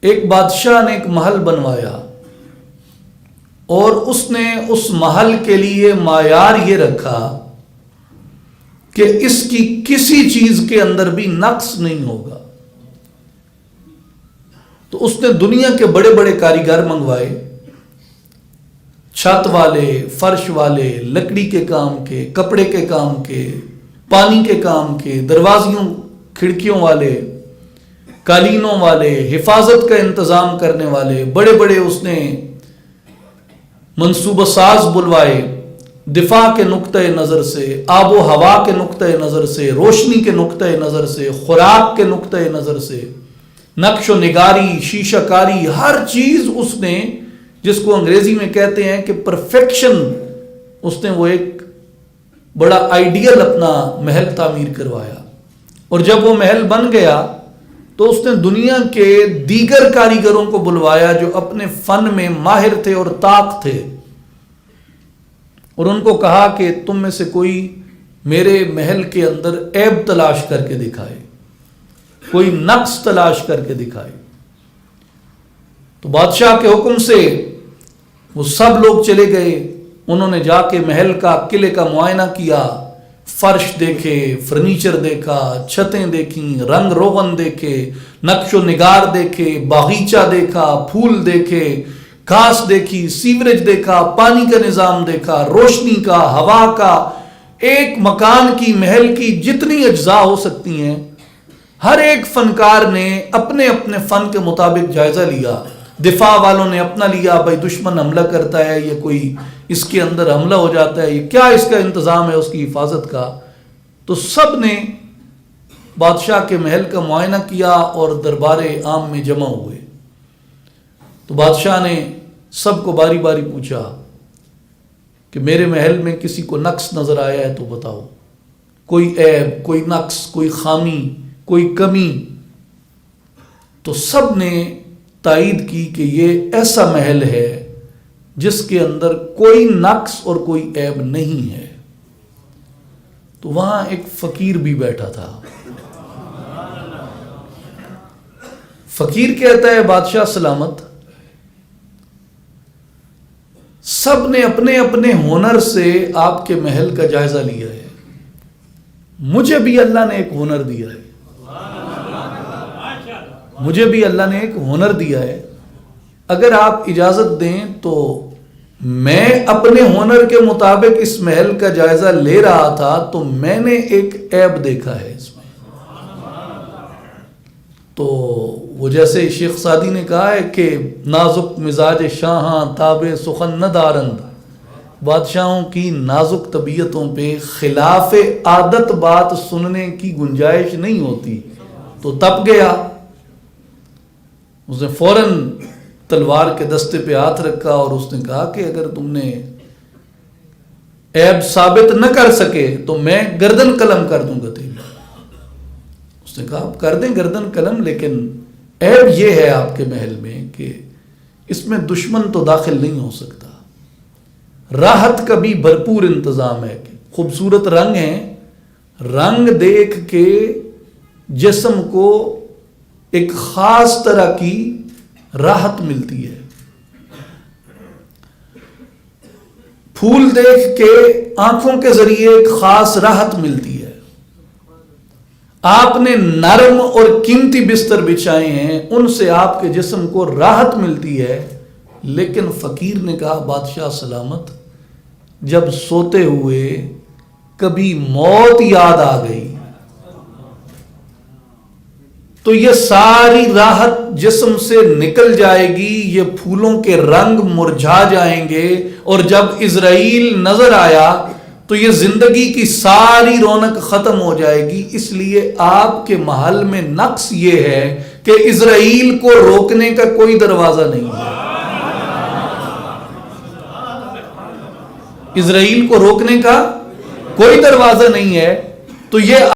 ایک بادشاہ نے ایک محل بنوایا اور اس نے اس محل کے لیے معیار یہ رکھا کہ اس کی کسی چیز کے اندر بھی نقص نہیں ہوگا. تو اس نے دنیا کے بڑے بڑے کاریگر منگوائے، چھت والے، فرش والے، لکڑی کے کام کے، کپڑے کے کام کے، پانی کے کام کے، دروازیوں کھڑکیوں والے، قالینوں والے، حفاظت کا انتظام کرنے والے، بڑے بڑے اس نے منصوبہ ساز بلوائے، دفاع کے نقطۂ نظر سے، آب و ہوا کے نقطۂ نظر سے، روشنی کے نقطۂ نظر سے، خوراک کے نقطۂ نظر سے، نقش و نگاری، شیشہ کاری، ہر چیز اس نے، جس کو انگریزی میں کہتے ہیں کہ پرفیکشن، اس نے وہ ایک بڑا آئیڈیل اپنا محل تعمیر کروایا. اور جب وہ محل بن گیا تو اس نے دنیا کے دیگر کاریگروں کو بلوایا جو اپنے فن میں ماہر تھے اور طاق تھے، اور ان کو کہا کہ تم میں سے کوئی میرے محل کے اندر عیب تلاش کر کے دکھائے، کوئی نقص تلاش کر کے دکھائے. تو بادشاہ کے حکم سے وہ سب لوگ چلے گئے. انہوں نے جا کے محل کا، قلعے کا معائنہ کیا، فرش دیکھے، فرنیچر دیکھا، چھتیں دیکھیں، رنگ روغن دیکھے، نقش و نگار دیکھے، باغیچہ دیکھا، پھول دیکھے، گھاس دیکھی، سیوریج دیکھا، پانی کا نظام دیکھا، روشنی کا، ہوا کا، ایک مکان کی، محل کی جتنی اجزاء ہو سکتی ہیں ہر ایک فنکار نے اپنے اپنے فن کے مطابق جائزہ لیا. دفاع والوں نے اپنا لیا، بھائی دشمن حملہ کرتا ہے یا کوئی اس کے اندر حملہ ہو جاتا ہے، یہ کیا اس کا انتظام ہے اس کی حفاظت کا. تو سب نے بادشاہ کے محل کا معائنہ کیا اور دربار عام میں جمع ہوئے. تو بادشاہ نے سب کو باری باری پوچھا کہ میرے محل میں کسی کو نقص نظر آیا ہے تو بتاؤ، کوئی عیب، کوئی نقص، کوئی خامی، کوئی کمی. تو سب نے تائید کی کہ یہ ایسا محل ہے جس کے اندر کوئی نقص اور کوئی عیب نہیں ہے. تو وہاں ایک فقیر بھی بیٹھا تھا. فقیر کہتا ہے بادشاہ سلامت، سب نے اپنے اپنے ہنر سے آپ کے محل کا جائزہ لیا ہے، مجھے بھی اللہ نے ایک ہنر دیا ہے، مجھے بھی اللہ نے ایک ہنر دیا ہے. اگر آپ اجازت دیں تو میں اپنے ہنر کے مطابق اس محل کا جائزہ لے رہا تھا تو میں نے ایک عیب دیکھا ہے اس میں. تو وہ جیسے شیخ سعدی نے کہا ہے کہ نازک مزاج شاہاں تاب سخن نہ دارند، بادشاہوں کی نازک طبیعتوں پہ خلاف عادت بات سننے کی گنجائش نہیں ہوتی. تو تپ گیا، اس نے فوراً تلوار کے دستے پہ ہاتھ رکھا اور اس نے کہا کہ اگر تم نے عیب ثابت نہ کر سکے تو میں گردن قلم کر دوں گا تیری. اس نے کہا آپ کر دیں گردن قلم، لیکن عیب یہ ہے آپ کے محل میں کہ اس میں دشمن تو داخل نہیں ہو سکتا. راحت کا بھی بھرپور انتظام ہے، خوبصورت رنگ ہیں، رنگ دیکھ کے جسم کو ایک خاص طرح کی راحت ملتی ہے. پھول دیکھ کے آنکھوں کے ذریعے ایک خاص راحت ملتی ہے. آپ نے نرم اور قیمتی بستر بچھائے ہیں، ان سے آپ کے جسم کو راحت ملتی ہے. لیکن فقیر نے کہا بادشاہ سلامت، جب سوتے ہوئے کبھی موت یاد آ گئی تو یہ ساری راحت جسم سے نکل جائے گی، یہ پھولوں کے رنگ مرجھا جائیں گے، اور جب اسرائیل نظر آیا تو یہ زندگی کی ساری رونق ختم ہو جائے گی. اس لیے آپ کے محل میں نقص یہ ہے کہ اسرائیل کو روکنے کا کوئی دروازہ نہیں ہے. اسرائیل کو روکنے کا کوئی دروازہ نہیں ہے. تو یہ